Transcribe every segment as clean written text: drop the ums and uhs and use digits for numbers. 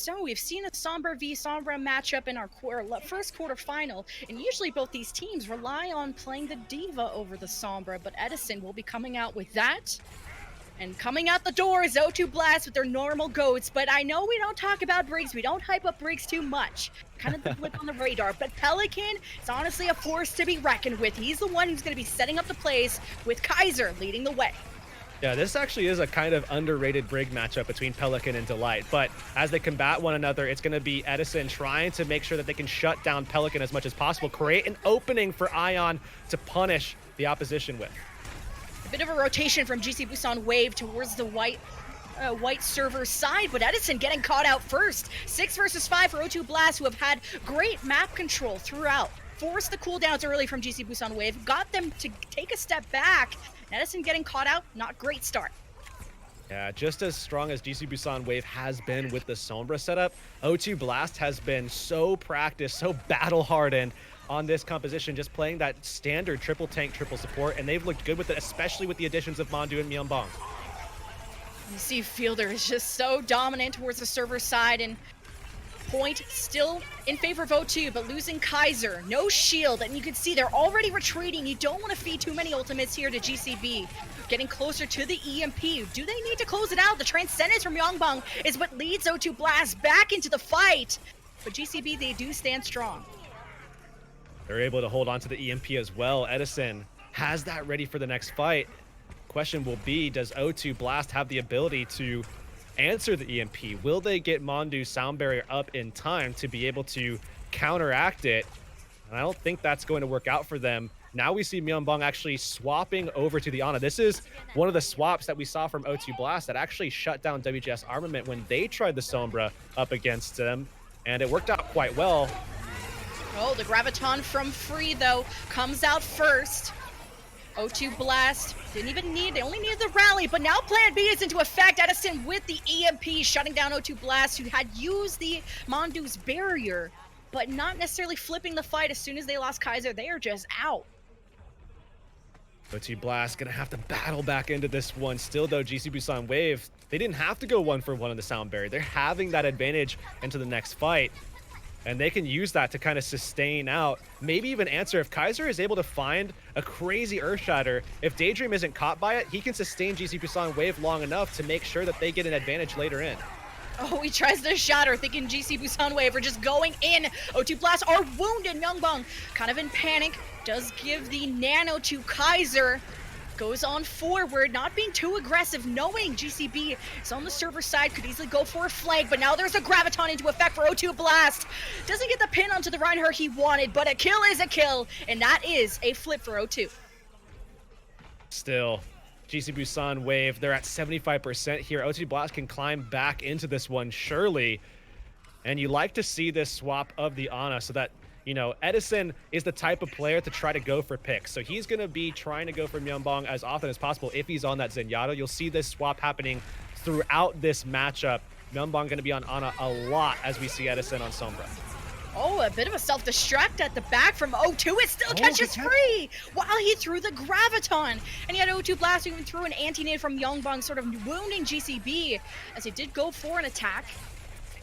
So we've seen a Sombra v Sombra matchup in our first quarterfinal, and usually both these teams rely on playing the Diva over the Sombra, but Edison will be coming out with that. And coming out the door is O2 Blast with their normal goats, but I know we don't talk about Briggs, we don't hype up Briggs too much. Kind of the blip on the radar, but Pelican is honestly a force to be reckoned with. He's the one who's going to be setting up the plays with Kaiser leading the way. Yeah, this actually is a kind of underrated Brig matchup between Pelican and Delight, but as they combat one another, it's going to be Edison trying to make sure that they can shut down Pelican as much as possible, create an opening for Ion to punish the opposition with. A bit of a rotation from GC Busan Wave towards the white server side, but Edison getting caught out first. 6 versus 5 for O2 Blast, who have had great map control throughout. Forced the cooldowns early from GC Busan Wave, got them to take a step back. Edison getting caught out, not great start. Yeah, just as strong as GC Busan Wave has been with the Sombra setup, O2 Blast has been so practiced, so battle-hardened on this composition, just playing that standard triple tank, triple support, and they've looked good with it, especially with the additions of Mondu and Myeongbong. You see Fielder is just so dominant towards the server side, and Point still in favor of O2, but losing Kaiser, no shield, and you can see they're already retreating. You don't want to feed too many ultimates here to GCB. Getting closer to the EMP. Do they need to close it out? The Transcendence from Myeongbong is what leads O2 Blast back into the fight. But GCB, they do stand strong. They're able to hold on to the EMP as well. Edison has that ready for the next fight. Question will be, does O2 Blast have the ability to answer the EMP? Will they get Mondu's sound barrier up in time to be able to counteract it? And I don't think that's going to work out for them. Now we see Myeongbong actually swapping over to the Ana. This is one of the swaps that we saw from O2 Blast that actually shut down WGS Armament when they tried the Sombra up against them, and it worked out quite well. Oh, the Graviton from Free, though, comes out first. O2 Blast didn't even need, they only needed the rally, but now Plan B is into effect. Edison with the EMP shutting down O2 Blast, who had used the Mondu's barrier, but not necessarily flipping the fight. As soon as they lost Kaiser, they are just out. O2 Blast gonna have to battle back into this one. Still though, GC Busan Wave, they didn't have to go 1-for-1 in the sound barrier. They're having that advantage into the next fight, and they can use that to kind of sustain out, maybe even answer. If Kaiser is able to find a crazy Earthshatter, if Daydream isn't caught by it, he can sustain GC Busan Wave long enough to make sure that they get an advantage later in. Oh, he tries to shatter, thinking GC Busan Wave are just going in. O2 Blast are wounded. Myeongbong kind of in panic, does give the nano to Kaiser. Goes on forward, not being too aggressive, knowing GCB is on the server side, could easily go for a flank, but now there's a Graviton into effect for O2 Blast. Doesn't get the pin onto the Reinhardt he wanted, but a kill is a kill, and that is a flip for O2. Still, GC Busan Wave, they're at 75% here. O2 Blast can climb back into this one, surely. And you like to see this swap of the Ana so that, you know, Edison is the type of player to try to go for picks. So he's going to be trying to go for Myeongbong as often as possible if he's on that Zenyatta. You'll see this swap happening throughout this matchup. Myeongbong going to be on Ana a lot as we see Edison on Sombra. Oh, a bit of a self-destruct at the back from O2. It still catches Free while he threw the Graviton. And yet O2 Blast even threw an anti-nade from Myeongbong, sort of wounding GCB as he did go for an attack.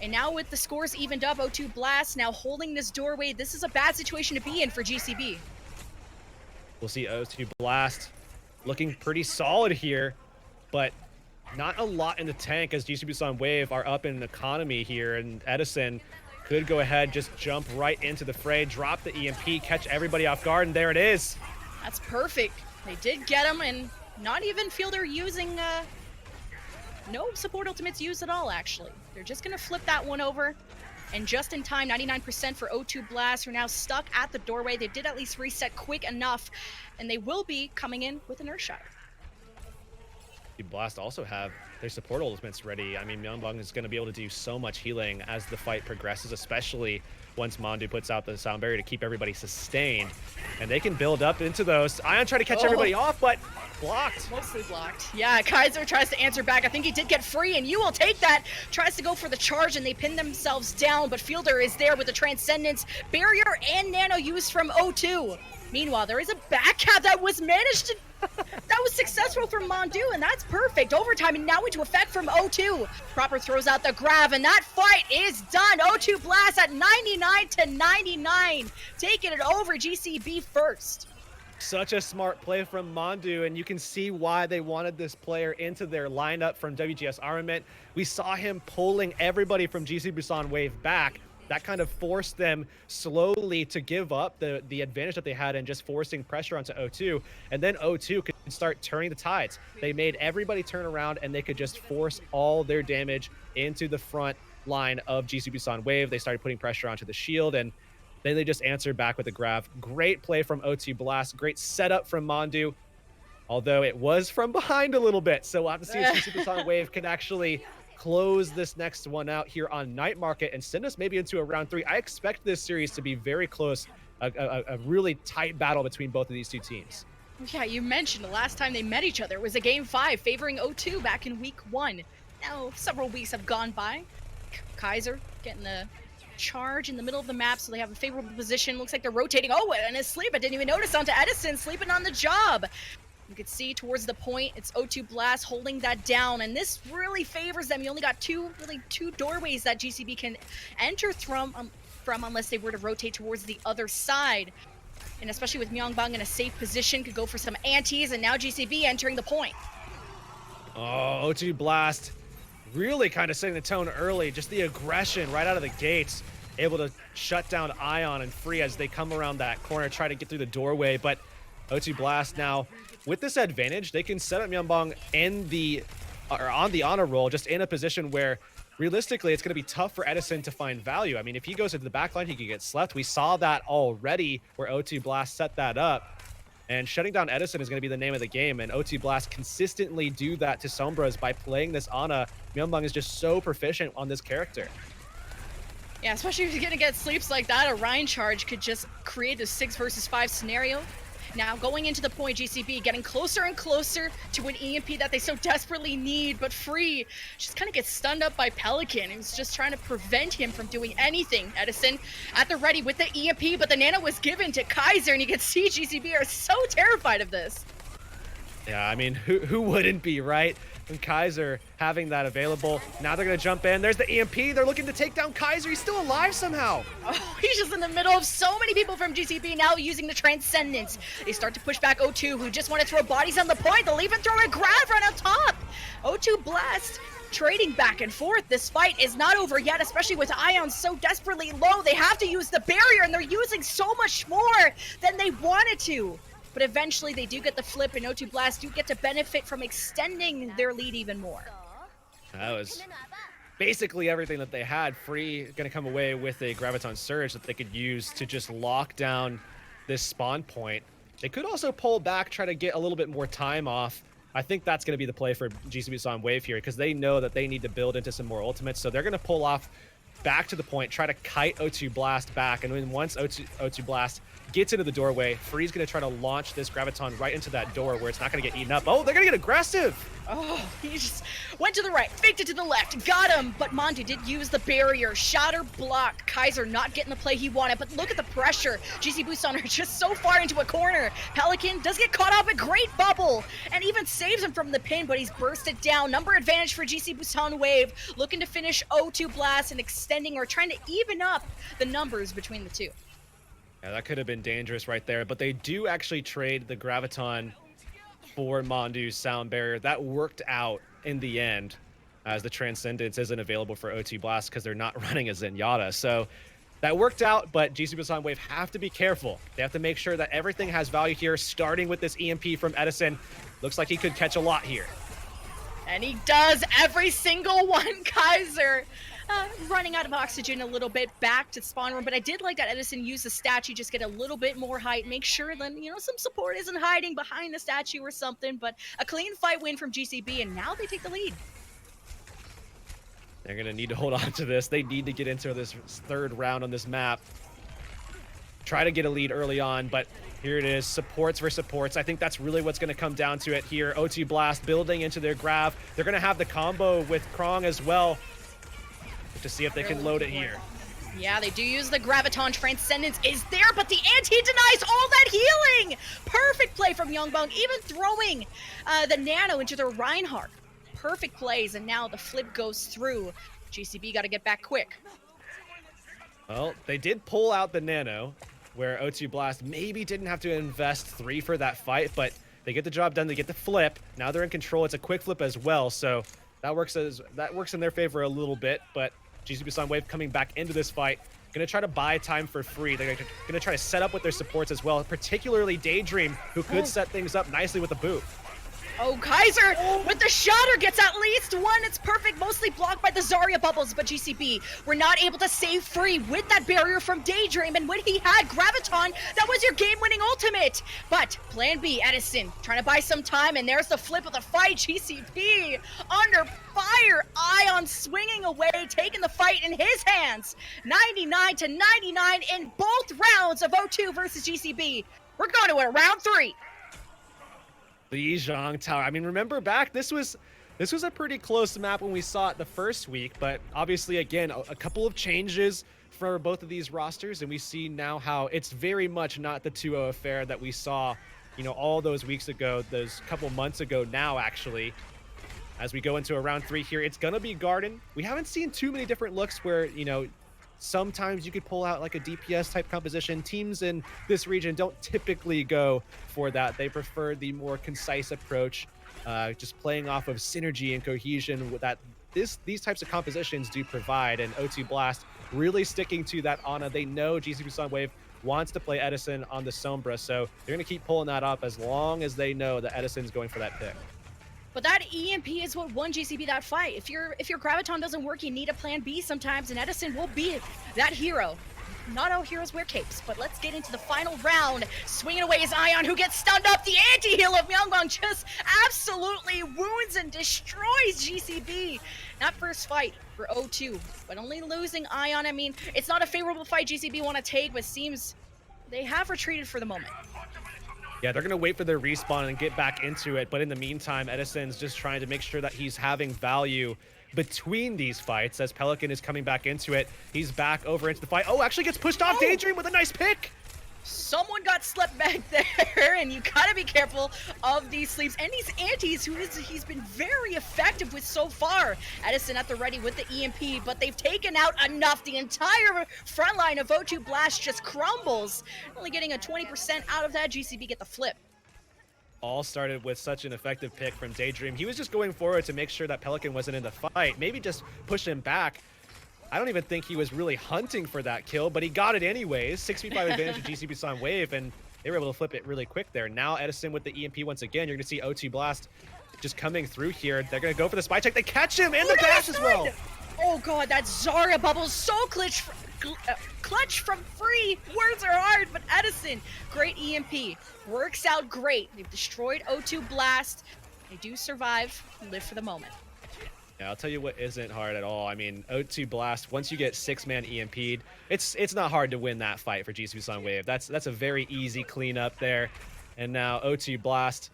And now with the scores evened up, O2 Blast now holding this doorway. This is a bad situation to be in for GCB. We'll see O2 Blast looking pretty solid here, but not a lot in the tank as GC Busan Wave are up in economy here, and Edison could go ahead, just jump right into the fray, drop the EMP, catch everybody off guard, and there it is. That's perfect. They did get him, and not even feel they're using no support ultimates used at all, actually. They're just going to flip that one over. And just in time, 99% for O2 Blast, who are now stuck at the doorway. They did at least reset quick enough, and they will be coming in with an Earthshatter. Blast also have their support ultimates ready. I mean, Myeongbong is going to be able to do so much healing as the fight progresses, especially once Mondu puts out the sound barrier to keep everybody sustained. And they can build up into those. Ion trying to catch everybody off, but blocked. Mostly blocked. Yeah, Kaiser tries to answer back. I think he did get Free, and you will take that. Tries to go for the charge, and they pin themselves down, but Fielder is there with the Transcendence barrier and nano use from O2. Meanwhile, there is a backhand that was managed to, that was successful from Mondu, and that's perfect. Overtime and now into effect from O2. Proper throws out the grab, and that fight is done. O2 Blast at 99-99, taking it over GCB first. Such a smart play from Mondu, and you can see why they wanted this player into their lineup from WGS Armament. We saw him pulling everybody from GC Busan Wave back. That kind of forced them slowly to give up the advantage that they had in just forcing pressure onto O2. And then O2 could start turning the tides. They made everybody turn around, and they could just force all their damage into the front line of GC Busan Wave. They started putting pressure onto the shield, and then they just answered back with a grab. Great play from O2 Blast. Great setup from Mondu, although it was from behind a little bit. So we'll have to see if GC Busan Wave can actually close this next one out here on Night Market and send us maybe into a round 3. I expect this series to be very close, a really tight battle between both of these two teams. Yeah, you mentioned the last time they met each other was a Game 5 favoring O2 back in Week 1. Now, several weeks have gone by. Kaiser getting the charge in the middle of the map, so they have a favorable position. Looks like they're rotating. Oh, and his sleep, I didn't even notice, onto Edison, sleeping on the job. You can see towards the point, it's O2 Blast holding that down, and this really favors them. You only got two doorways that GCB can enter from unless they were to rotate towards the other side. And especially with Myeongbang in a safe position, could go for some antis, and now GCB entering the point. Oh, O2 Blast really kind of setting the tone early. Just the aggression right out of the gates, able to shut down Ion and Free as they come around that corner, try to get through the doorway. But O2 Blast now, with this advantage, they can set up Myeongbang on the honor roll, just in a position where realistically it's going to be tough for Edison to find value. I mean, if he goes into the backline, he could get slept. We saw that already where O2 Blast set that up. And shutting down Edison is going to be the name of the game, and O2 Blast consistently do that to Sombras by playing this Ana. Myeongbang is just so proficient on this character. Yeah, especially if you're going to get sleeps like that, a Ryan charge could just create a 6 versus 5 scenario. Now going into the point, GCB getting closer and closer to an EMP that they so desperately need, but Free just kind of gets stunned up by Pelican, who's just trying to prevent him from doing anything. Edison at the ready with the EMP, but the Nano was given to Kaiser, and you can see GCB are so terrified of this. Yeah, I mean, who wouldn't be, right? And Kaiser having that available. Now they're going to jump in. There's the EMP. They're looking to take down Kaiser. He's still alive somehow. Oh, he's just in the middle of so many people from GCB now using the Transcendence. They start to push back O2, who just want to throw bodies on the point. They'll even throw a grab right on top. O2 Blast trading back and forth. This fight is not over yet, especially with Ion so desperately low. They have to use the barrier, and they're using so much more than they wanted to. But eventually they do get the flip, and O2 Blast do get to benefit from extending their lead even more. That was basically everything that they had. Free going to come away with a Graviton Surge that they could use to just lock down this spawn point. They could also pull back, try to get a little bit more time off. I think that's going to be the play for GC Busan Wave here, because they know that they need to build into some more ultimates. So they're going to pull off back to the point, try to kite O2 Blast back, and then once O2 Blast gets into the doorway, Free's going to try to launch this Graviton right into that door where it's not going to get eaten up. Oh, they're going to get aggressive! Oh, he just went to the right, faked it to the left, got him, but Mondu did use the barrier. Shatter blocked. Kaiser not getting the play he wanted, but look at the pressure. GC Busan are just so far into a corner. Pelican does get caught up, a great bubble, and even saves him from the pin, but he's bursted down. Number advantage for GC Busan Wave, looking to finish O2 Blast and extending or trying to even up the numbers between the two. Yeah, that could have been dangerous right there, but they do actually trade the Graviton for Mondu's sound barrier. That worked out in the end, as the Transcendence isn't available for O2 Blast because they're not running a Zenyatta. So that worked out, but GC Busan Wave have to be careful. They have to make sure that everything has value here, starting with this EMP from Edison. Looks like he could catch a lot here. And he does, every single one. Kaiser running out of oxygen a little bit back to spawn room, but I did like that Edison used the statue, just get a little bit more height, make sure that, you know, some support isn't hiding behind the statue or something, but a clean fight win from GCB, and now they take the lead. They're going to need to hold on to this. They need to get into this third round on this map. Try to get a lead early on, but here it is, supports for supports. I think that's really what's going to come down to it here. O2 Blast building into their grab. They're going to have the combo with Krong as well, to see if they can load it here. Yeah, they do use the Graviton. Transcendence is there, but the anti denies all that healing! Perfect play from Yongbong, even throwing the Nano into their Reinhardt. Perfect plays, and now the flip goes through. GCB got to get back quick. Well, they did pull out the Nano, where O2 Blast maybe didn't have to invest 3 for that fight, but they get the job done. They get the flip. Now they're in control. It's a quick flip as well, so that works in their favor a little bit. But GCB Busan Wave coming back into this fight, gonna try to buy time for free. They're gonna try to set up with their supports as well, particularly Daydream, who could set things up nicely with a boot. Oh, Kaiser with the shatter gets at least one. It's perfect, mostly blocked by the Zarya bubbles, but GCB were not able to save free with that barrier from Daydream, and when he had Graviton, that was your game-winning ultimate. But plan B, Edison trying to buy some time, and there's the flip of the fight. GCB under fire, Ion swinging away, taking the fight in his hands. 99-99 in both rounds of O2 versus GCB. We're going to round 3. Lijiang Tower. I mean, remember back, this was a pretty close map when we saw it the first week, but obviously, again, a couple of changes for both of these rosters, and we see now how it's very much not the 2-0 affair that we saw, you know, all those weeks ago, those couple months ago now, actually. As we go into a round 3 here, it's gonna be Garden. We haven't seen too many different looks where, you know, sometimes you could pull out like a DPS type composition. Teams in this region don't typically go for that. They prefer the more concise approach, just playing off of synergy and cohesion that these types of compositions do provide. And O2 Blast really sticking to that Ana. They know GCB Busan Wave wants to play Edison on the Sombra, so they're going to keep pulling that up as long as they know that Edison's going for that pick. But that EMP is what won GCB that fight. If your Graviton doesn't work, you need a plan B sometimes, and Edison will be that hero. Not all heroes wear capes, but let's get into the final round. Swinging away is Ion, who gets stunned up. The anti-heal of Myeongbong just absolutely wounds and destroys GCB. That first fight for O2, but only losing Ion. I mean, it's not a favorable fight GCB want to take, but seems they have retreated for the moment. Yeah, they're going to wait for their respawn and get back into it. But in the meantime, Edison's just trying to make sure that he's having value between these fights as Pelican is coming back into it. He's back over into the fight. Oh, actually gets pushed off. Daydream with a nice pick. Someone got slept back there, and you gotta be careful of these sleeps and these antis he's been very effective with so far. Edison at the ready with the EMP, but they've taken out enough. The entire front line of O2 Blast just crumbles. Only getting a 20% out of that. GCB get the flip. All started with such an effective pick from Daydream. He was just going forward to make sure that Pelican wasn't in the fight, maybe just push him back. I don't even think he was really hunting for that kill, but he got it anyways. 6v5 advantage to GCB Busan Wave, and they were able to flip it really quick there. Now Edison with the EMP once again. You're going to see O2 Blast just coming through here. They're going to go for the spy check. They catch him and the dash as well. Oh god, that Zarya bubble is so clutch from free. Words are hard, but Edison, great EMP. Works out great. They've destroyed O2 Blast. They do survive, live for the moment. Yeah, I'll tell you what isn't hard at all. I mean, O2 Blast, once you get 6-man EMP'd, it's not hard to win that fight for GCB Busan Wave. That's a very easy cleanup there. And now O2 Blast,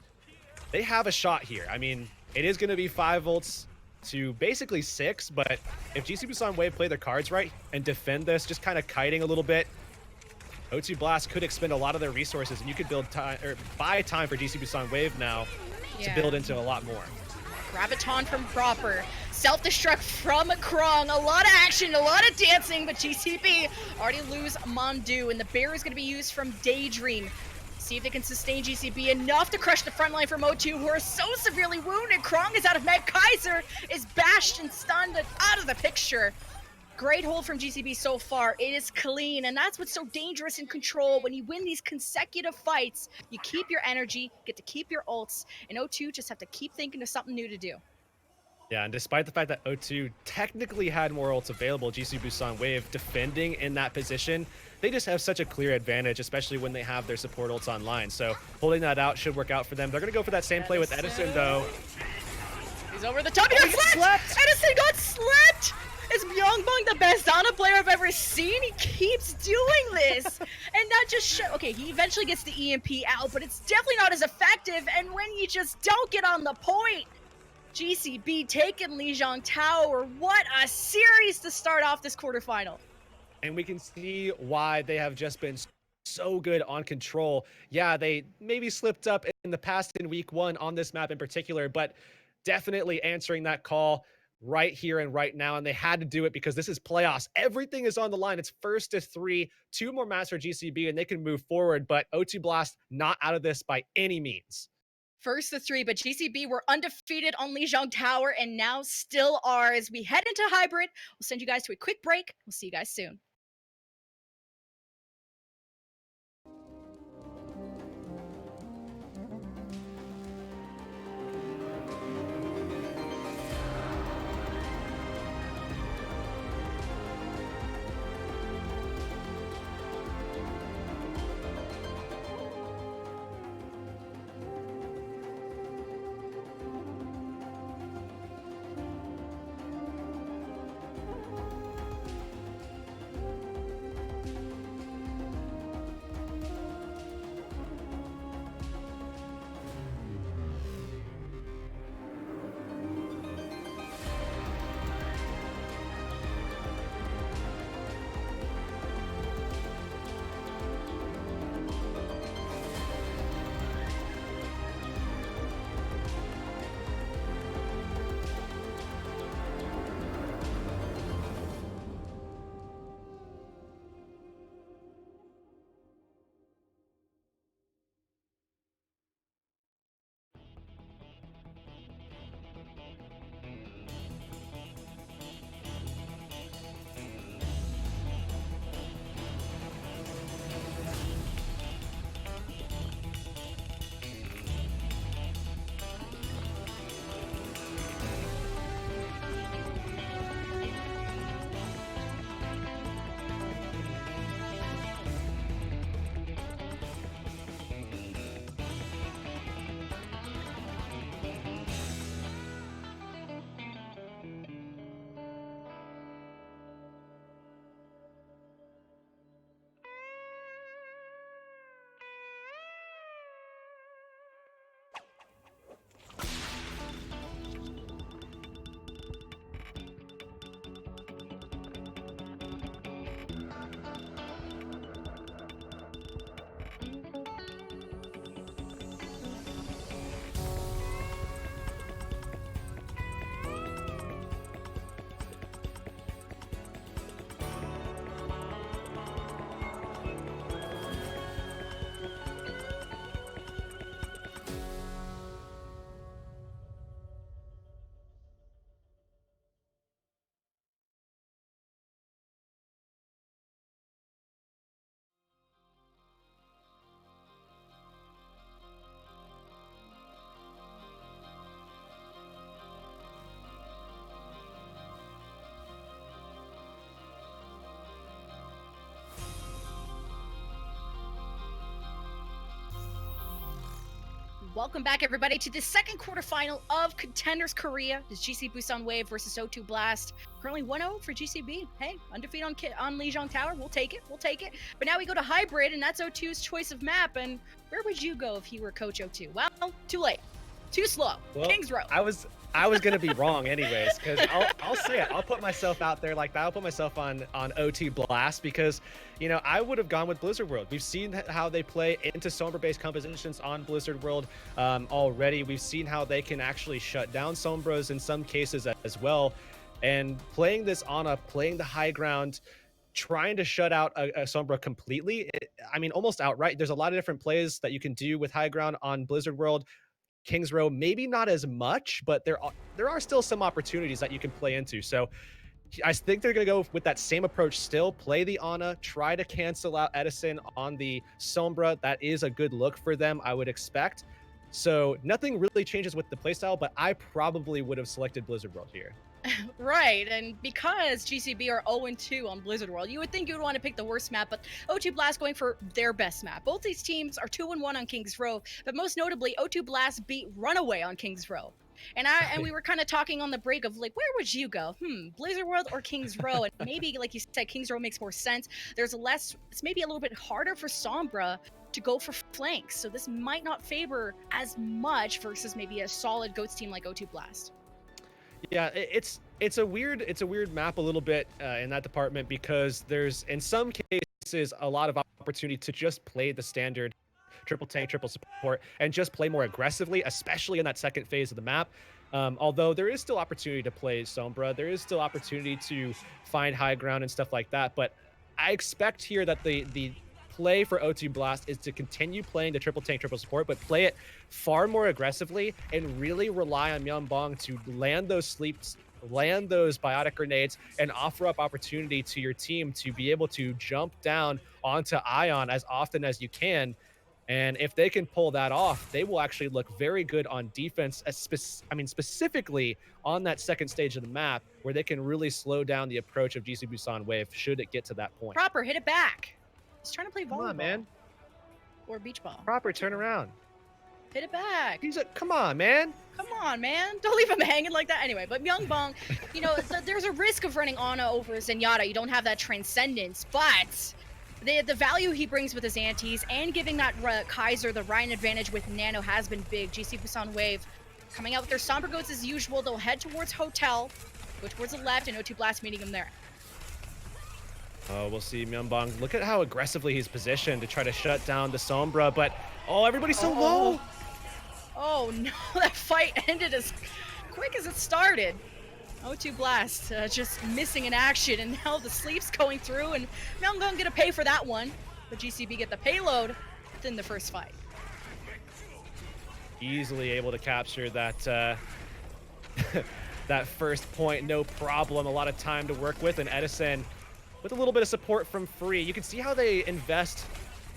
they have a shot here. I mean, it is going to be 5 volts to basically 6, but if GCB Busan Wave play their cards right and defend this, just kind of kiting a little bit, O2 Blast could expend a lot of their resources, and you could build time or buy time for GCB Busan Wave now to build into a lot more. Graviton from Proper, self-destruct from Krong, a lot of action, a lot of dancing, but GCB already lose Mondu, and the bear is going to be used from Daydream. See if they can sustain GCB enough to crush the front line from O2, who are so severely wounded. Krong is out of med. Kaiser is bashed and stunned and out of the picture. Great hold from GCB so far. It is clean, and that's what's so dangerous in Control. When you win these consecutive fights, you keep your energy, get to keep your ults, and O2 just have to keep thinking of something new to do. Yeah, and despite the fact that O2 technically had more ults available, GCB Busan Wave defending in that position, they just have such a clear advantage, especially when they have their support ults online. So holding that out should work out for them. They're going to go for that same play with Edison, though. He's over the top. He got slept! Edison got slept! Is Myeongbong the best Ana player I've ever seen? He keeps doing this. And that just okay, he eventually gets the EMP out, but it's definitely not as effective. And when you just don't get on the point, GCB taking Lijiang Tower. What a series to start off this quarterfinal. And we can see why they have just been so good on control. Yeah, they maybe slipped up in the past in week 1 on this map in particular, but definitely answering that call right here and right now. And they had to do it because this is playoffs. Everything is on the line. It's first to 3, 2 more maps for GCB, and they can move forward. But O2 Blast not out of this by any means. First to 3, but GCB were undefeated on Lijiang Tower and now still are. As we head into hybrid, we'll send you guys to a quick break. We'll see you guys soon. Welcome back, everybody, to the second quarterfinal of Contenders Korea. This GC Busan Wave versus O2 Blast. Currently 1-0 for GCB. Hey, undefeated on Lijiang Tower. We'll take it. We'll take it. But now we go to hybrid, and that's O2's choice of map. And where would you go if you were Coach O2? Well, too late. Too slow. Well, Kings Row. I was gonna be wrong anyways, because I'll say it. I'll put myself out there like that. I'll put myself on O2 Blast because, you know, I would have gone with Blizzard World. We've seen how they play into Sombra-based compositions on Blizzard World already. We've seen how they can actually shut down Sombras in some cases as well. And playing this Ana, playing the high ground, trying to shut out a Sombra completely, I mean, almost outright. There's a lot of different plays that you can do with high ground on Blizzard World. Kings Row, maybe not as much, but there are still some opportunities that you can play into. So I think they're going to go with that same approach still, play the Ana, try to cancel out Edison on the Sombra. That is a good look for them, I would expect. So nothing really changes with the playstyle, but I probably would have selected Blizzard World here. Right, and because GCB are 0-2 on Blizzard World, you would think you would want to pick the worst map, but O2 Blast going for their best map. Both these teams are 2-1 on Kings Row, but most notably, O2 Blast beat Runaway on Kings Row. And we were kind of talking on the break of like, where would you go? Blizzard World or Kings Row? And maybe, like you said, Kings Row makes more sense. It's maybe a little bit harder for Sombra to go for flanks, so this might not favor as much versus maybe a solid GOATS team like O2 Blast. Yeah, it's It's a weird map a little bit in that department because there's in some cases a lot of opportunity to just play the standard triple tank, triple support, and just play more aggressively, especially in that second phase of the map. Although there is still opportunity to play Sombra, there is still opportunity to find high ground and stuff like that. But I expect here that the play for O2 Blast is to continue playing the triple tank, triple support, but play it far more aggressively and really rely on Myeonbong to land those sleeps, land those biotic grenades, and offer up opportunity to your team to be able to jump down onto Ion as often as you can. And if they can pull that off, they will actually look very good on defense, specifically on that second stage of the map, where they can really slow down the approach of GC Busan Wave should it get to that point. Proper, hit it back. He's trying to play volleyball. Come on, man. Or beach ball. Proper, turn around. Hit it back. Come on, man. Come on, man. Don't leave him hanging like that. Anyway, but Myeonbong, you know, there's a risk of running Ana over Zenyatta. You don't have that transcendence, but the value he brings with his antis and giving that Kaiser the Ryan advantage with Nano has been big. GC Busan Wave coming out with their Somber Goats as usual. They'll head towards Hotel, go towards the left, and O2 Blast meeting him there. Oh, we'll see Myeonbong. Look at how aggressively he's positioned to try to shut down the Sombra, but everybody's so low. Oh no, that fight ended as quick as it started. O2 Blast just missing in action, and now the sleep's going through, and Myeonbong gonna pay for that one. But GCB get the payload within the first fight. Easily able to capture that that first point, no problem. A lot of time to work with, and Edison with a little bit of support from Free. You can see how they invest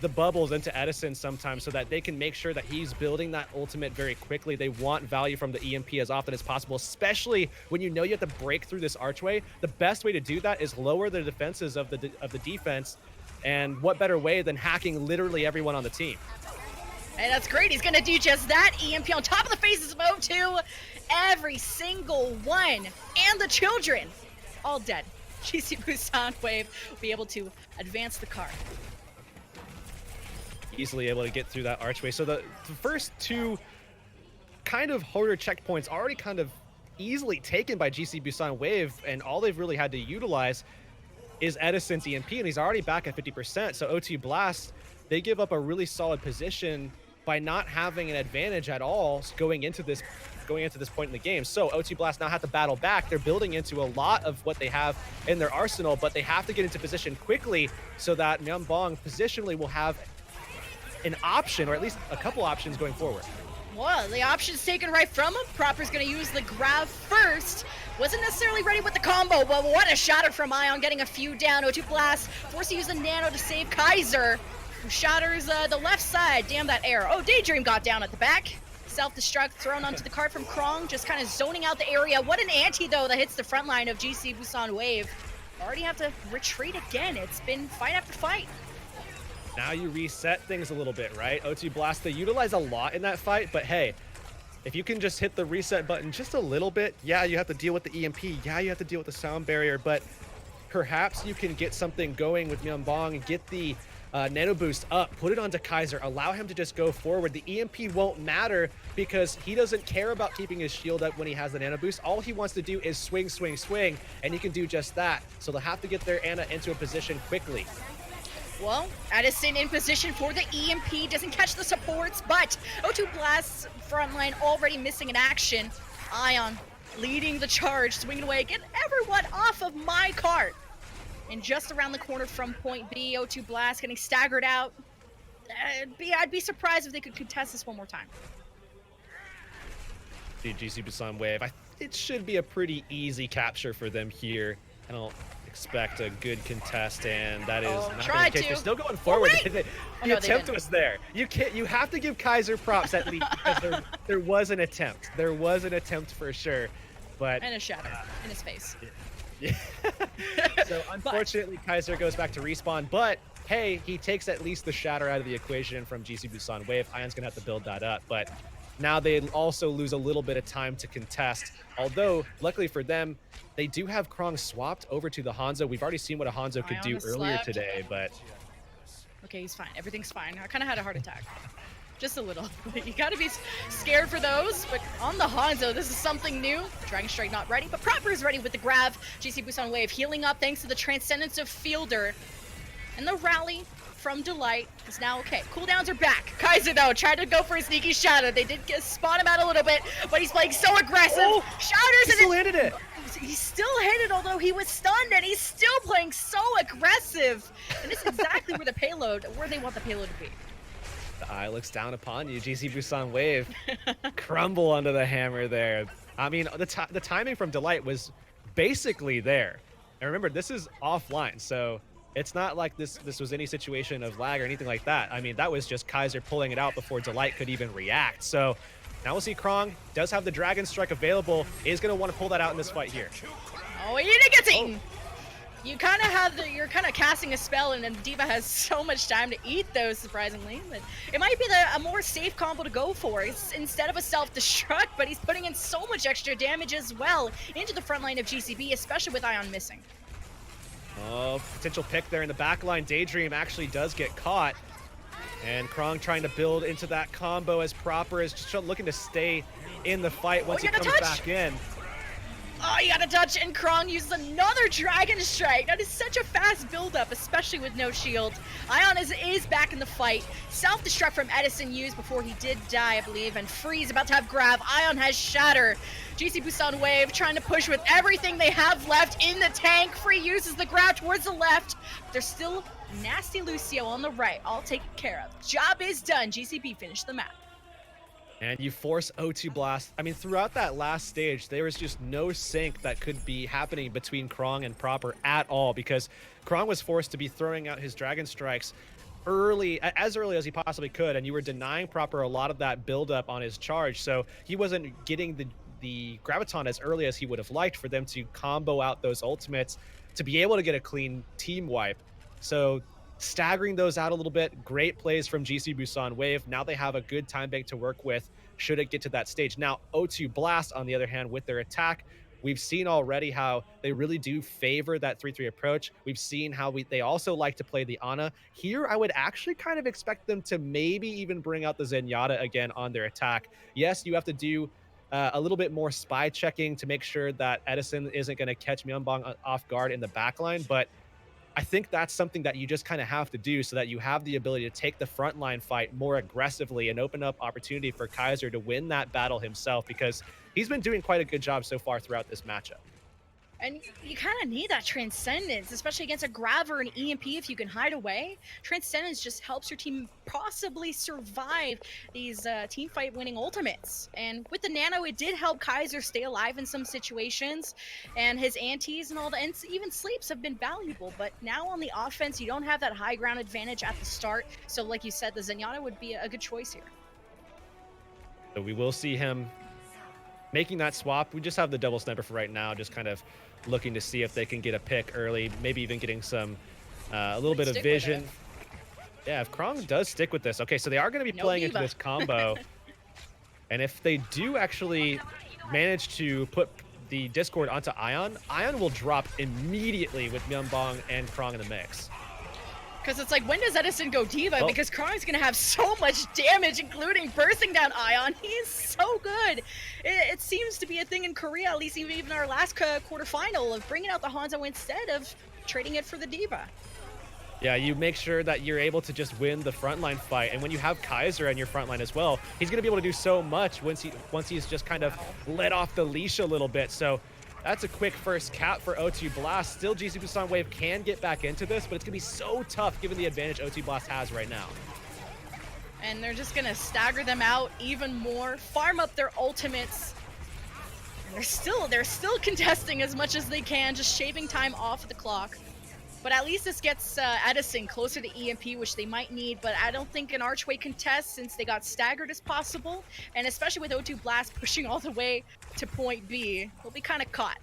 the bubbles into Edison sometimes so that they can make sure that he's building that ultimate very quickly. They want value from the EMP as often as possible, especially when you know you have to break through this archway. The best way to do that is lower the defenses of the defense, and what better way than hacking literally everyone on the team. Hey, that's great. He's gonna do just that. EMP on top of the faces of O2. Every single one, and the children, all dead. GC Busan Wave will be able to advance the card. Easily able to get through that archway. So the first two kind of harder checkpoints already kind of easily taken by GC Busan Wave, and all they've really had to utilize is Edison's EMP, and he's already back at 50%. So O2 Blast, they give up a really solid position by not having an advantage at all going into this point in the game. So O2 Blast now have to battle back. They're building into a lot of what they have in their arsenal, but they have to get into position quickly so that Myeonbong positionally will have an option, or at least a couple options going forward. Well, the option's taken right from him. Proper's gonna use the grab first. Wasn't necessarily ready with the combo, but what a shatter from Ion, getting a few down. O2 Blast forced to use the Nano to save Kaiser, who shatters the left side. Damn that air. Oh, Daydream got down at the back. Self-destruct thrown onto the cart from Krong, just kind of zoning out the area. What an anti, though, that hits the front line of GC Busan Wave. Already have to retreat again. It's been fight after fight. Now you reset things a little bit, right? O2 Blast, they utilize a lot in that fight, but hey, if you can just hit the reset button just a little bit, yeah, you have to deal with the EMP, yeah, you have to deal with the sound barrier, but perhaps you can get something going with Myeonbong and get the nano boost up, put it onto Kaiser, allow him to just go forward. The EMP won't matter because he doesn't care about keeping his shield up when he has the nano boost. All he wants to do is swing, swing, swing, and he can do just that. So they'll have to get their Ana into a position quickly. Well, Edison in position for the EMP, doesn't catch the supports, but O2 Blast's front line already missing in action. Ion leading the charge, swinging away, get everyone off of my cart. And just around the corner from point B, O2 Blast getting staggered out. I'd be surprised if they could contest this one more time. GC Busan Wave, it should be a pretty easy capture for them here. I don't expect a good contest, and that is not the case. They're still going forward. The attempt was there. You have to give Kaiser props at least because there was an attempt. There was an attempt for sure, but and a shatter in his face. Yeah. So unfortunately, Kaiser goes back to respawn, but hey, he takes at least the shatter out of the equation from GC Busan Wave. Ion's gonna have to build that up, but now they also lose a little bit of time to contest. Although, luckily for them, they do have Krong swapped over to the Hanzo. We've already seen what a Hanzo could do earlier today, but... Okay, he's fine. Everything's fine. I kind of had a heart attack. Just a little. You gotta be scared for those, but on the Hanzo, this is something new. Dragon Strike not ready, but Proper is ready with the grab. GC Busan Wave healing up thanks to the Transcendence of Fielder. And the rally from Delight is now okay. Cooldowns are back. Kaiser, though, tried to go for a sneaky shadow. They did spot him out a little bit, but he's playing so aggressive. Oh, Shatters he still landed it. He still hit it, although he was stunned, and he's still playing so aggressive. And this is exactly where they want the payload to be. The eye looks down upon you. GC Busan Wave crumble under the hammer there. I mean, the timing from Delight was basically there. And remember, this is offline, so it's not like this was any situation of lag or anything like that. I mean, that was just Kaiser pulling it out before Delight could even react. So now we'll see Krong does have the Dragon Strike available, is going to want to pull that out in this fight here. Oh, he didn't get eaten. You kind of you're kind of casting a spell, and then D.Va has so much time to eat those, surprisingly. But it might be a more safe combo to go for. It's instead of a self-destruct, but he's putting in so much extra damage as well into the front line of GCB, especially with Ion missing. Oh, potential pick there in the back line. Daydream actually does get caught. And Krong trying to build into that combo as Proper is just looking to stay in the fight once he comes back in. Oh, you got a touch, and Krong uses another Dragon Strike. That is such a fast build-up, especially with no shield. Ion is back in the fight. Self-destruct from Edison used before he did die, I believe, and Freeze about to have grab. Ion has Shatter. GC Busan Wave trying to push with everything they have left in the tank. Free uses the grab towards the left. There's still Nasty Lucio on the right, all taken care of. Job is done. GCB finished the map. And you force O2 Blast. I mean, throughout that last stage, there was just no sync that could be happening between Krong and Proper at all, because Krong was forced to be throwing out his Dragon Strikes as early as he possibly could, and you were denying Proper a lot of that buildup on his charge, so he wasn't getting the Graviton as early as he would have liked for them to combo out those ultimates to be able to get a clean team wipe. So staggering those out a little bit, great plays from GC Busan Wave. Now they have a good time bank to work with should it get to that stage. Now O2 Blast, on the other hand, with their attack, we've seen already how they really do favor that 3-3 approach. We've seen how they also like to play the Ana. Here, I would actually kind of expect them to maybe even bring out the Zenyatta again on their attack. Yes, you have to do a little bit more spy checking to make sure that Edison isn't going to catch Myeonbong off guard in the backline, but I think that's something that you just kind of have to do so that you have the ability to take the frontline fight more aggressively and open up opportunity for Kaiser to win that battle himself, because he's been doing quite a good job so far throughout this matchup. And you kind of need that Transcendence, especially against a Grav or an EMP if you can hide away. Transcendence just helps your team possibly survive these team fight winning ultimates. And with the Nano, it did help Kaiser stay alive in some situations. And his antis and all and even sleeps have been valuable. But now on the offense, you don't have that high ground advantage at the start. So like you said, the Zenyatta would be a good choice here. So we will see him making that swap. We just have the double sniper for right now, just kind of looking to see if they can get a pick early, maybe even getting some a little bit of vision. Yeah, if Krong does stick with this. Okay, so they are going to be playing into this combo. And if they do actually manage to put the Discord onto Ion, Ion will drop immediately with Myeonbong and Krong in the mix. Because it's like, when does Edison go D.Va? Because Krong's going to have so much damage, including bursting down Ion. He is so good. It seems to be a thing in Korea, at least even our last quarterfinal, of bringing out the Hanzo instead of trading it for the D.Va. Yeah, you make sure that you're able to just win the frontline fight. And when you have Kaiser in your frontline as well, he's going to be able to do so much once he's just kind of let off the leash a little bit. So that's a quick first cap for O2 Blast. Still, GC Busan Wave can get back into this, but it's going to be so tough given the advantage O2 Blast has right now. And they're just going to stagger them out even more, farm up their ultimates. And they're still contesting as much as they can, just shaving time off the clock. But at least this gets Edison closer to EMP, which they might need. But I don't think an Archway contest, since they got staggered, is possible. And especially with O2 Blast pushing all the way to point B, they'll be kind of caught.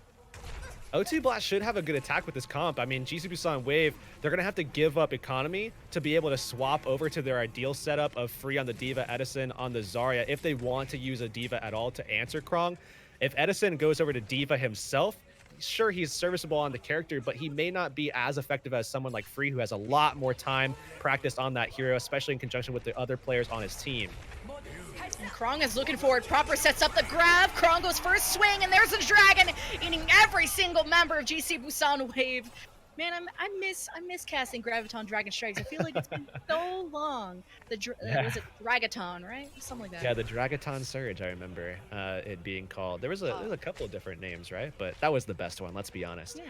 O2 Blast should have a good attack with this comp. I mean, GC Busan Wave, they're going to have to give up economy to be able to swap over to their ideal setup of free on the D.Va, Edison on the Zarya, if they want to use a D.Va at all to answer Krong. If Edison goes over to D.Va himself, sure, he's serviceable on the character, but he may not be as effective as someone like Free, who has a lot more time practiced on that hero, especially in conjunction with the other players on his team. And Krong is looking for it. Proper sets up the grab. Krong goes for a swing, and there's a dragon eating every single member of GC Busan Wave. Man, I miss casting Graviton Dragon Strikes. I feel like it's been so long. Was it Dragaton, right? Something like that. Yeah, the Dragaton Surge, I remember it being called. There was a couple of different names, right? But that was the best one, let's be honest. Yeah.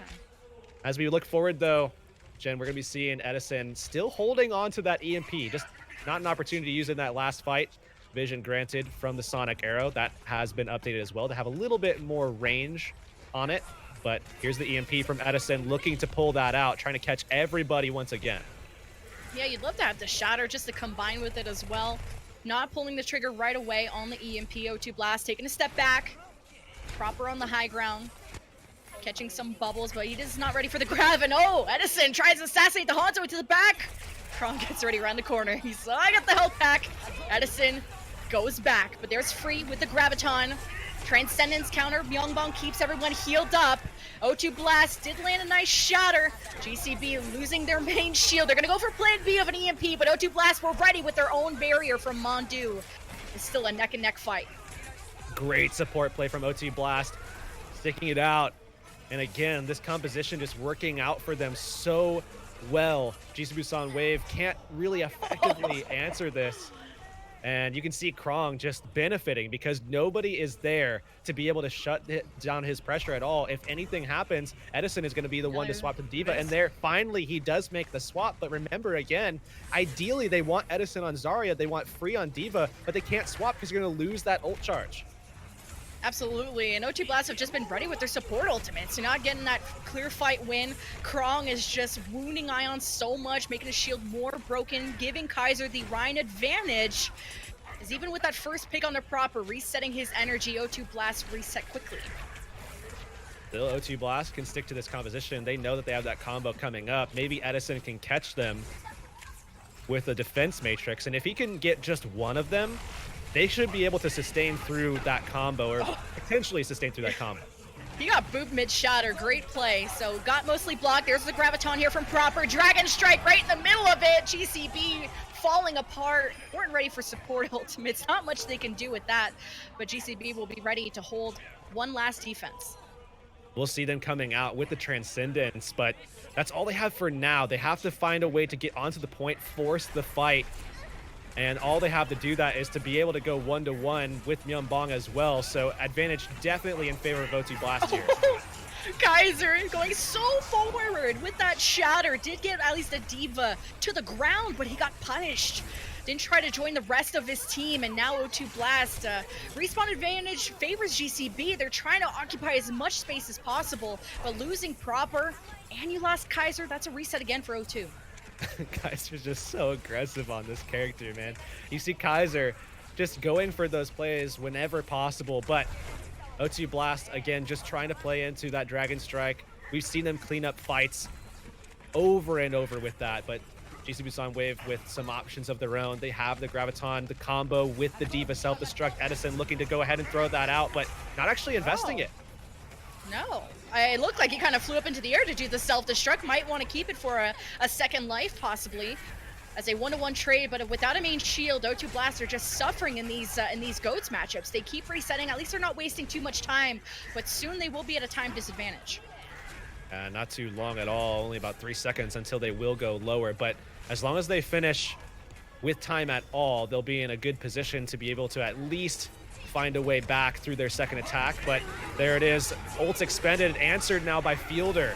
As we look forward, though, Jen, we're going to be seeing Edison still holding on to that EMP. Just not an opportunity to use in that last fight. Vision granted from the Sonic Arrow. That has been updated as well to have a little bit more range on it. But here's the EMP from Edison, looking to pull that out, trying to catch everybody once again. Yeah, you'd love to have the Shatter just to combine with it as well. Not pulling the trigger right away on the EMP. O2 Blast taking a step back. Proper on the high ground. Catching some bubbles, but he is not ready for the grab. And oh, Edison tries to assassinate the Hanzo to the back. Krong gets ready around the corner. He's I got the health pack. Edison goes back, but there's Free with the Graviton. Transcendence counter. Myungbong keeps everyone healed up. O2 Blast did land a nice shatter. GCB losing their main shield. They're going to go for plan B of an EMP, but O2 Blast were ready with their own barrier from Mondu. It's still a neck-and-neck fight. Great support play from O2 Blast, sticking it out. And again, this composition just working out for them so well. GC Busan Wave can't really effectively answer this. And you can see Krong just benefiting because nobody is there to be able to shut down his pressure at all. If anything happens, Edison is going to be the one to swap to D.Va. And there, finally, he does make the swap. But remember, again, ideally, they want Edison on Zarya. They want Free on D.Va, but they can't swap because you're going to lose that ult charge. Absolutely, and O2 Blast have just been ready with their support ultimates. You're not getting that clear fight win. Krong is just wounding Ion so much, making his shield more broken, giving Kaiser the Rhine advantage. As even with that first pick on the proper, resetting his energy, O2 Blast reset quickly. Still, O2 Blast can stick to this composition. They know that they have that combo coming up. Maybe Edison can catch them with a defense matrix, and if he can get just one of them, they should be able to sustain through that combo, or potentially sustain through that combo. He got booped mid-shatter. Great play. So got mostly blocked. There's the Graviton here from Proper. Dragon Strike right in the middle of it. GCB falling apart. Weren't ready for support ultimates. Not much they can do with that. But GCB will be ready to hold one last defense. We'll see them coming out with the Transcendence, but that's all they have for now. They have to find a way to get onto the point, force the fight. And all they have to do that is to be able to go 1-to-1 with Myungbong as well. So advantage definitely in favor of O2 Blast here. Kaiser going so forward with that shatter. Did get at least a D.Va to the ground, but he got punished. Didn't try to join the rest of his team, and now O2 Blast. Respawn advantage favors GCB. They're trying to occupy as much space as possible, but losing Proper, and you lost Kaiser. That's a reset again for O2. Kaiser's just so aggressive on this character, man. You see Kaiser just going for those plays whenever possible, but O2 Blast, again, just trying to play into that Dragon Strike. We've seen them clean up fights over and over with that, but GC Busan Wave with some options of their own. They have the Graviton, the combo with the D.Va self-destruct. Edison looking to go ahead and throw that out, but not actually investing it. No. It looked like he kind of flew up into the air to do the self-destruct. Might want to keep it for a second life, possibly, as a 1-to-1 trade. But without a main shield, O2 Blast are just suffering in these GOATS matchups. They keep resetting. At least they're not wasting too much time, but soon they will be at a time disadvantage. Not too long at all. Only about 3 seconds until they will go lower. But as long as they finish with time at all, they'll be in a good position to be able to at least find a way back through their second attack. But there it is, ult's expended, answered now by Fielder.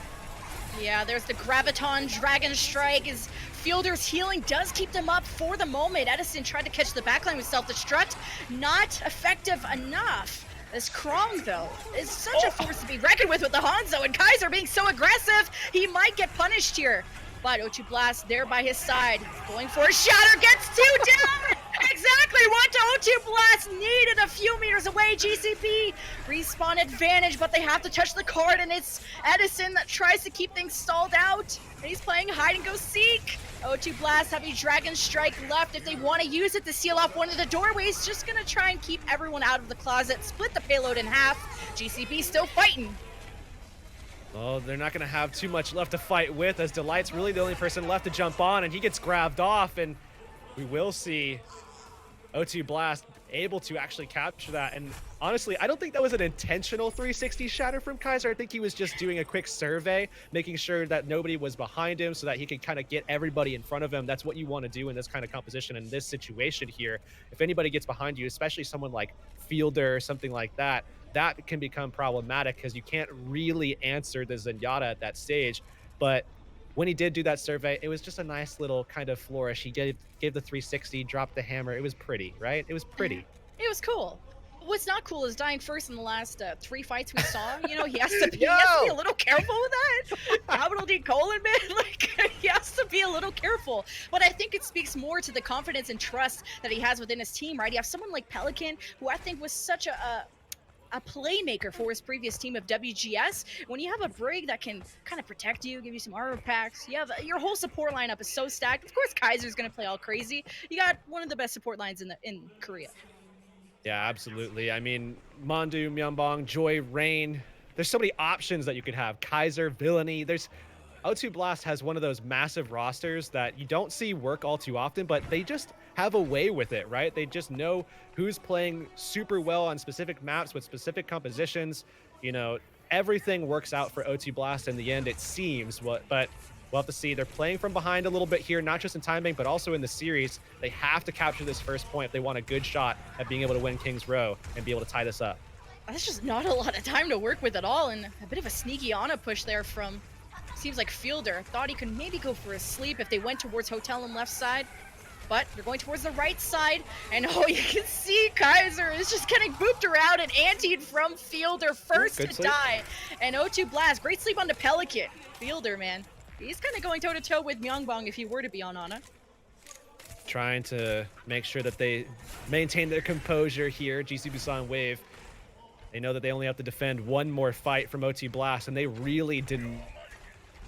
Yeah, there's the Graviton Dragon Strike. Is Fielder's healing does keep them up for the moment. Edison tried to catch the backline with self-destruct. Not effective enough. This Krong, though, is such a force to be reckoned with the Hanzo, and Kaiser being so aggressive, he might get punished here. But O2 Blast there by his side, going for a shatter, gets two down! Exactly what O2 Blast needed a few meters away. GCP respawn advantage, but they have to touch the card, and it's Edison that tries to keep things stalled out. And he's playing hide and go seek. O2 Blast have a Dragon Strike left if they want to use it to seal off one of the doorways. Just gonna try and keep everyone out of the closet, split the payload in half. GCP still fighting. Oh, they're not going to have too much left to fight with, as Delight's really the only person left to jump on, and he gets grabbed off, and we will see O2 Blast able to actually capture that. And honestly, I don't think that was an intentional 360 shatter from Kaiser. I think he was just doing a quick survey, making sure that nobody was behind him so that he could kind of get everybody in front of him. That's what you want to do in this kind of composition, in this situation here. If anybody gets behind you, especially someone like Fielder or something like that, that can become problematic because you can't really answer the Zenyatta at that stage. But when he did do that survey, it was just a nice little kind of flourish. He gave the 360, dropped the hammer. It was pretty, right? It was pretty. It was cool. What's not cool is dying first in the last 3 fights we saw. You know, he has to be a little careful with that. Capital D colon, man. Like, he has to be a little careful. But I think it speaks more to the confidence and trust that he has within his team, right? You have someone like Pelican, who I think was such a playmaker for his previous team of WGS. When you have a Brig that can kind of protect you, give you some armor packs, you have your whole support lineup is so stacked. Of course, Kaiser's gonna play all crazy. You got one of the best support lines in Korea. Yeah, absolutely. I mean, Mondu, Myeonbong, Joy, Rain. There's so many options that you could have. Kaiser, Villainy. There's O2 Blast has one of those massive rosters that you don't see work all too often, but they just have a way with it, right? They just know who's playing super well on specific maps with specific compositions. You know, everything works out for O2 Blast in the end, it seems. But we'll have to see. They're playing from behind a little bit here, not just in timing, but also in the series. They have to capture this first point if they want a good shot at being able to win King's Row and be able to tie this up. That's just not a lot of time to work with at all, and a bit of a sneaky Ana push there from, seems like Fielder. Thought he could maybe go for a sleep if they went towards Hotel and left side. But they're going towards the right side, and oh, you can see Kaiser is just getting booped around and antied from Fielder, first to die. And O2 Blast, great sleep on the Pelican. Fielder, man, he's kind of going toe-to-toe with Myeongbong if he were to be on Ana. Trying to make sure that they maintain their composure here, GC Busan Wave. They know that they only have to defend one more fight from O2 Blast, and they really did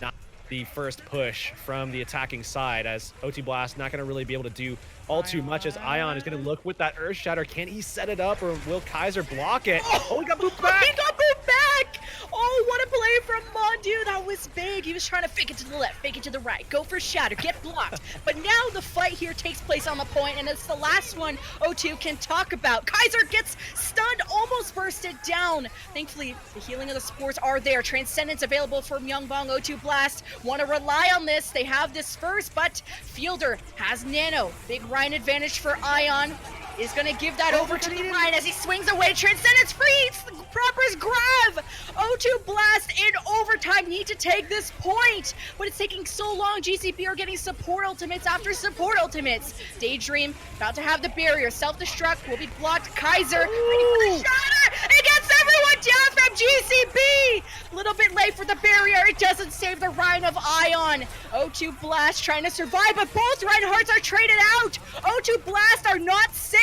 not the first push from the attacking side, as O2 Blast not going to really be able to do all too much, as Ion is going to look with that Earth Shatter. Can he set it up, or will Kaiser block it? Oh, he got moved back! He got moved back! Oh, what a play from Mondu. That was big. He was trying to fake it to the left, fake it to the right, go for Shatter, get blocked. But now the fight here takes place on the point, and it's the last one O2 can talk about. Kaiser gets stunned, almost bursted down. Thankfully, the healing of the supports are there. Transcendence available for Myeongbong. O2 Blast want to rely on this. They have this first, but Fielder has Nano. Big Ryan advantage for Ion. Is going to give that over to the Ryan as he swings away. Transcendence free. Proper's grab. O2 Blast in overtime need to take this point, but it's taking so long. GCP are getting support ultimates after support ultimates. Daydream about to have the barrier. Self-destruct will be blocked. Kaiser ready for the shatter. It gets everyone down from GCP. A little bit late for the barrier. It doesn't save the Ryan of Ion. O2 Blast trying to survive, but both Reinhardts are traded out. O2 Blast are not safe.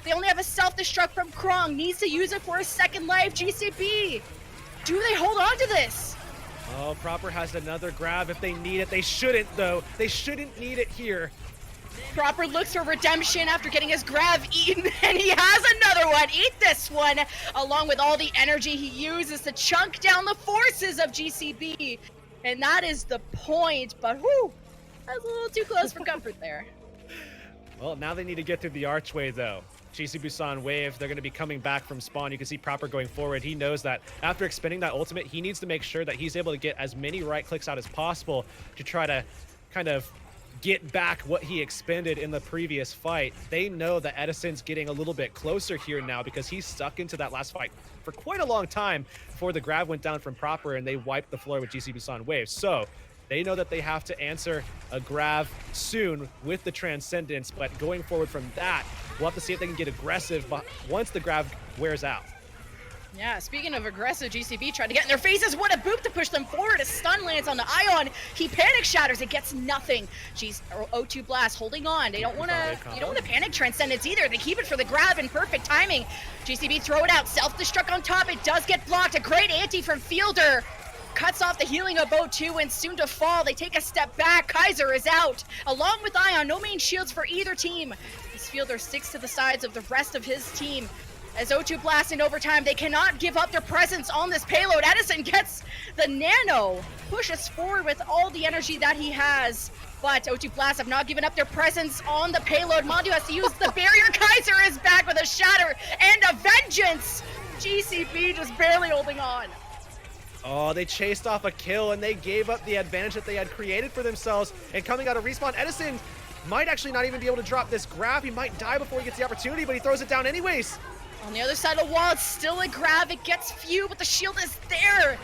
They only have a self-destruct from Krong. Needs to use it for a second life. GCP. Do they hold on to this? Oh, Proper has another grab if they need it. They shouldn't, though. They shouldn't need it here. Proper looks for redemption after getting his grab eaten, and he has another one. Eat this one, along with all the energy he uses to chunk down the forces of GCB. And that is the point, but whew, that's a little too close for comfort there. Well, now they need to get through the archway, though. GC Busan Wave, they're going to be coming back from spawn. You can see Proper going forward. He knows that after expending that ultimate, he needs to make sure that he's able to get as many right clicks out as possible to try to kind of get back what he expended in the previous fight. They know that Edison's getting a little bit closer here now because he's stuck into that last fight for quite a long time before the grab went down from Proper and they wiped the floor with GC Busan Wave. So they know that they have to answer a grab soon with the Transcendence, but going forward from that, we'll have to see if they can get aggressive once the grab wears out. Yeah, speaking of aggressive, GCB tried to get in their faces. What a boop to push them forward. A stun lands on the Ion. He panic shatters. It gets nothing. O2 Blast holding on. They don't want to panic Transcendence either. They keep it for the grab in perfect timing. GCB throw it out. Self-destruct on top. It does get blocked. A great anti from Fielder. Cuts off the healing of O2 and soon to fall. They take a step back. Kaiser is out. Along with Ion, no main shields for either team. This Fielder sticks to the sides of the rest of his team. As O2 Blast in overtime, they cannot give up their presence on this payload. Edison gets the nano, pushes forward with all the energy that he has. But O2 Blast have not given up their presence on the payload. Mondu has to use the barrier. Kaiser is back with a shatter and a vengeance. GCB just barely holding on. Oh, they chased off a kill and they gave up the advantage that they had created for themselves. And coming out of respawn, Edison might actually not even be able to drop this grab. He might die before he gets the opportunity, but he throws it down anyways. On the other side of the wall, it's still a grab. It gets few, but the shield is there.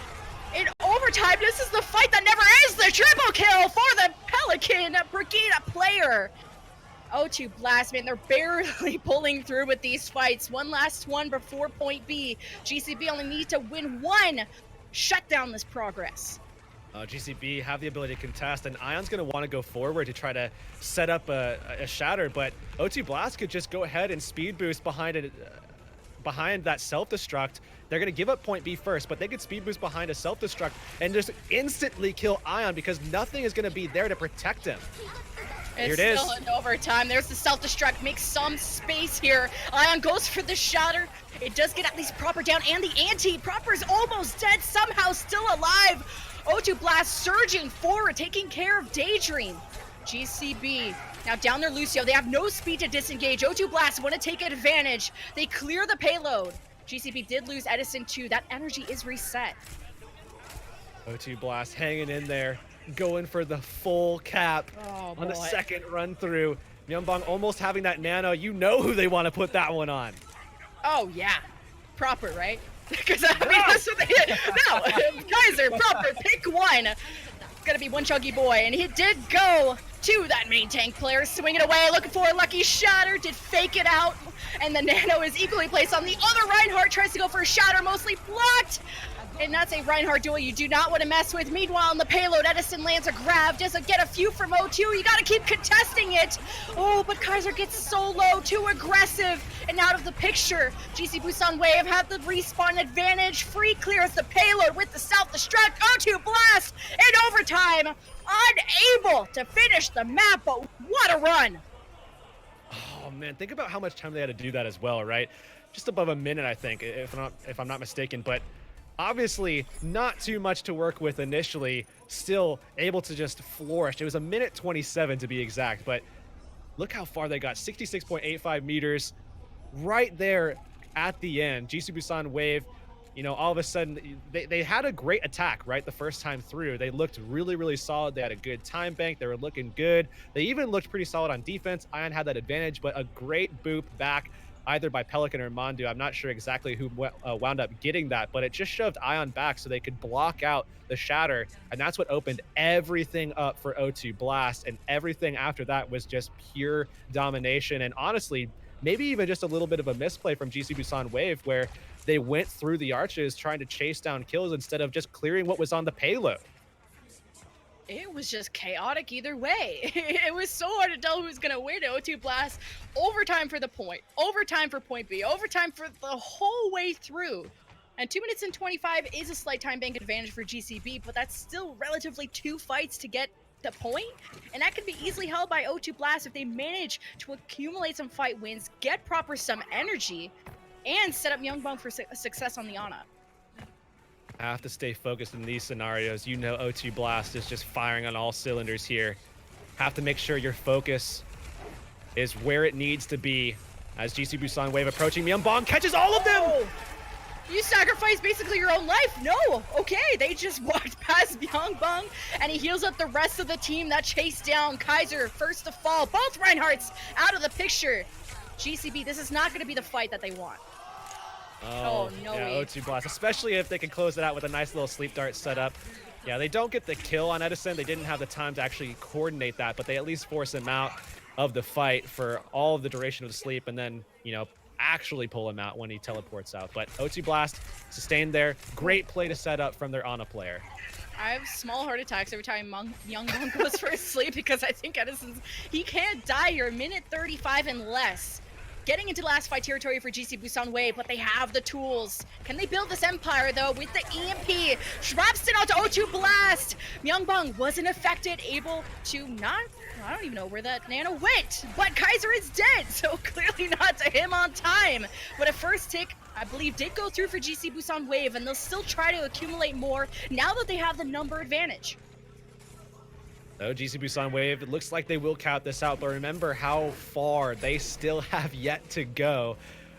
In overtime, this is the fight that never ends. The triple kill for the Pelican Brigade player. O2 Blast, man, they're barely pulling through with these fights. One last one before point B. GCB only need to win one. Shut down this progress. GCB have the ability to contest, and Ion's going to want to go forward to try to set up a shatter, but O2 Blast could just go ahead and speed boost behind it. Behind that self-destruct. They're going to give up point B first, but they could speed boost behind a self-destruct and just instantly kill Ion because nothing is going to be there to protect him. Here it is. Still in overtime. There's the self-destruct. Makes some space here. Ion goes for the shatter. It does get at least Proper down and the anti. Proper's almost dead. Somehow still alive. O2 Blast surging forward, taking care of Daydream. GCB now down there, Lucio. They have no speed to disengage. O2 Blast want to take advantage. They clear the payload. GCB did lose Edison too. That energy is reset. O2 Blast hanging in there, going for the full cap on the second run through. Myungbong almost having that nano. You know who they want to put that one on. Oh yeah, Proper, right? Because I mean, that's what they did. No, Kaiser, Proper, pick one. It's gonna be one chuggy boy, and he did go to that main tank player, swinging away, looking for a lucky shatter, did fake it out, and the nano is equally placed on the other. Reinhardt tries to go for a shatter, mostly blocked, and that's a Reinhardt duel you do not want to mess with. Meanwhile, on the payload, Edison lands a grab, doesn't get a few from O2, you gotta keep contesting it. Oh, but Kaiser gets so low, too aggressive, and out of the picture. GC Busan Wave have the respawn advantage, free clears the payload with the self-destruct. O2 Blast in overtime, unable to finish the map, but what a run. Oh man, think about how much time they had to do that as well, right? Just above a minute, I think, if I'm not mistaken, but obviously not too much to work with initially, still able to just flourish. It was a minute 27 to be exact, but look how far they got, 66.85 meters right there at the end. GC Busan Wave, you know, all of a sudden they had a great attack, right? The first time through, they looked really, really solid. They had a good time bank. They were looking good. They even looked pretty solid on defense. Ion had that advantage, but a great boop back either by Pelican or Mondu. I'm not sure exactly who wound up getting that, but it just shoved Ion back so they could block out the shatter, and that's what opened everything up for O2 Blast, and everything after that was just pure domination, and honestly, maybe even just a little bit of a misplay from GC Busan Wave where they went through the arches trying to chase down kills instead of just clearing what was on the payload. It was just chaotic either way. It was so hard to tell who's gonna win. O2 Blast, overtime for the point, overtime for point B, overtime for the whole way through. And 2 minutes and 25 is a slight time bank advantage for GCB, but that's still relatively 2 fights to get the point, and that can be easily held by O2 Blast if they manage to accumulate some fight wins, get Proper some energy, and set up Myungbong for success on the Ana. Have to stay focused in these scenarios. You know O2 Blast is just firing on all cylinders here. Have to make sure your focus is where it needs to be as GC Busan Wave approaching. Myungbong catches all of them! Oh, you sacrificed basically your own life. No, okay, they just walked past Myungbong, and he heals up the rest of the team that chased down Kaiser, first to fall. Both Reinhardts out of the picture. GCB, this is not going to be the fight that they want. Oh, no yeah, way. O2 Blast, especially if they can close it out with a nice little sleep dart setup. Yeah, they don't get the kill on Edison. They didn't have the time to actually coordinate that, but they at least force him out of the fight for all of the duration of the sleep, and then, you know, actually pull him out when he teleports out. But O2 Blast sustained there. Great play to set up from their Ana player. I have small heart attacks every time Myungbong goes for a sleep because I think Edison's, he can't die here. Minute 35 and less. getting into last fight territory for GC Busan Wave, but they have the tools. Can they build this empire though with the EMP? Drops it onto O2 Blast. Myungbong wasn't affected, able to not, I don't even know where that nano went, but Kaiser is dead, so clearly not to him on time. But a first tick, I believe, did go through for GC Busan Wave, and they'll still try to accumulate more now that they have the number advantage. So GC Busan Wave, it looks like they will count this out, but remember how far they still have yet to go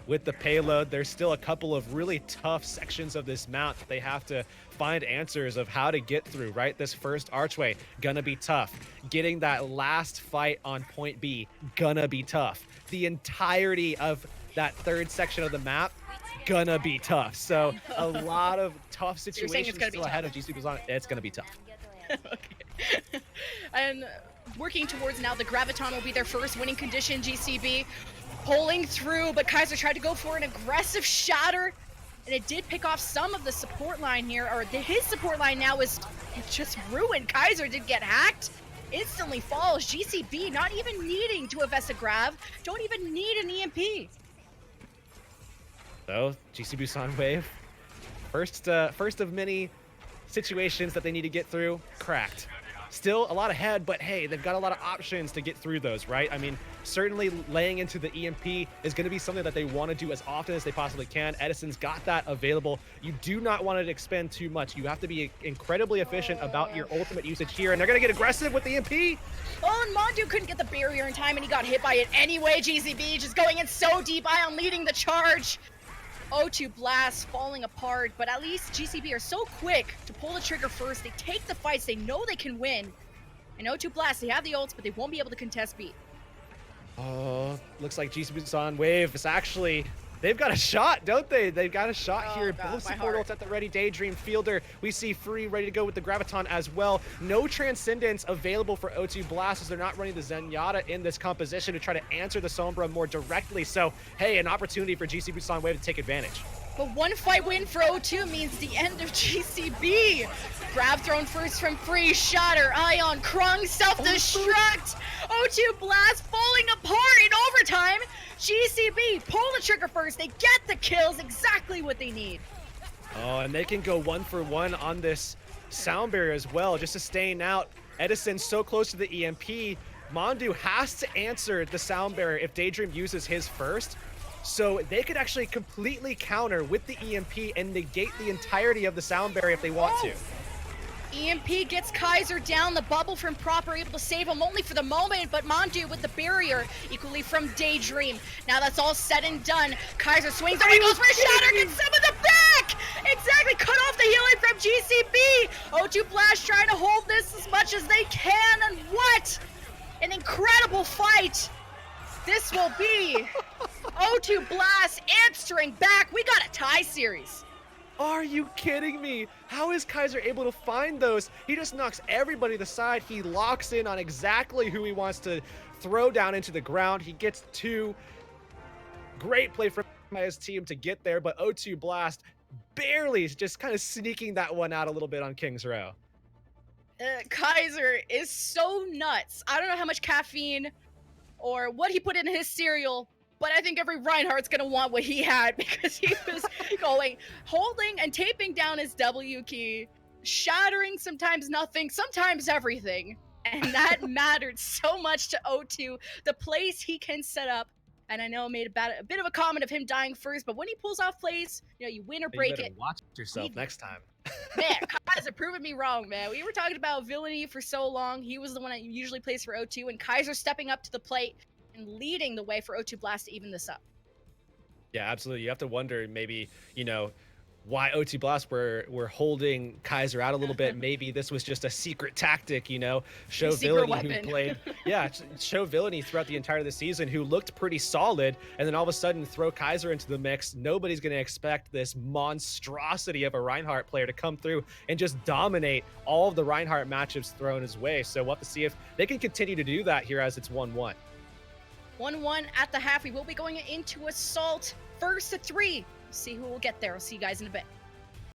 with the payload. There's still a couple of really tough sections of this map that they have to find answers of how to get through, right? This first archway, gonna be tough. Getting that last fight on point B, gonna be tough. The entirety of that third section of the map, gonna be tough. So a lot of tough situations still ahead of GC Busan. It's gonna be tough. Okay. And working towards now, the Graviton will be their first winning condition. GCB pulling through, but Kaiser tried to go for an aggressive shatter, and it did pick off some of the support line here, or his support line now is just ruined. Kaiser did get hacked, instantly falls. GCB not even needing to Avast a Grav, don't even need an EMP. So GC Busan Wave, first of many situations that they need to get through, cracked. Still a lot ahead, but hey, they've got a lot of options to get through those, right? I mean, certainly laying into the EMP is going to be something that they want to do as often as they possibly can. Edison's got that available. You do not want to expend too much. You have to be incredibly efficient about your ultimate usage here, and they're going to get aggressive with the EMP. Oh, and Mondu couldn't get the barrier in time, and he got hit by it anyway. GCB just going in so deep. Ion leading the charge. O2 Blast falling apart, but at least GCB are so quick to pull the trigger first. They take the fights, they know they can win. And O2 Blast, they have the ults, but they won't be able to contest B. Oh, looks like GC Busan Wave is actually, they've got a shot, don't they? They've got a shot here. God, both support ults at the ready. Daydream, Fielder. We see Free ready to go with the Graviton as well. No Transcendence available for O2 Blast as they're not running the Zenyatta in this composition to try to answer the Sombra more directly. So, hey, an opportunity for GC Busan Wave to take advantage. But one fight win for O2 means the end of GCB. Grab thrown first from Free, Shatter, Ion, Krung, self-destruct. O2 Blast falling apart in overtime. GCB pull the trigger first. They get the kills, exactly what they need. Oh, and they can go 1-for-1 on this sound barrier as well, just to staying out. Edison so close to the EMP. Mondu has to answer the sound barrier if Daydream uses his first. So they could actually completely counter with the EMP and negate the entirety of the sound barrier if they want to. EMP gets Kaiser down, the bubble from Proper able to save him only for the moment, but Mondu with the barrier equally from Daydream. Now that's all said and done. Kaiser swings away, goes for a shatter, gets some of the back! Exactly, cut off the healing from GCB! O2 Blast trying to hold this as much as they can, and what? An incredible fight! This will be O2 Blast answering back. We got a tie series. Are you kidding me? How is Kaiser able to find those? He just knocks everybody to the side. He locks in on exactly who he wants to throw down into the ground. He gets two. Great play from his team to get there, but O2 Blast barely just kind of sneaking that one out a little bit on King's Row. Kaiser is so nuts. I don't know how much caffeine or what he put in his cereal, but I think every Reinhardt's gonna want what he had, because he was going, holding and taping down his W key, shattering sometimes nothing, sometimes everything. And that mattered so much to O2, the plays he can set up. And I know I made a bit of a comment of him dying first, but when he pulls off plays, you know, you win or break it. Watch yourself next time. Man, Kaiser proving me wrong, man. We were talking about Villainy for so long. He was the one that usually plays for O2, and Kaiser stepping up to the plate and leading the way for O2 Blast to even this up. Yeah, absolutely. You have to wonder maybe, you know, why O2 Blast were holding Kaiser out a little bit. Maybe this was just a secret tactic, you know, show Villainy who played, show Villainy throughout the entire of the season, who looked pretty solid, and then all of a sudden throw Kaiser into the mix. Nobody's going to expect this monstrosity of a Reinhardt player to come through and just dominate all of the Reinhardt matchups thrown his way. So we'll have to see if they can continue to do that here as it's 1-1. 1-1 at the half. We will be going into Assault first to 3. See who will get there. I'll see you guys in a bit.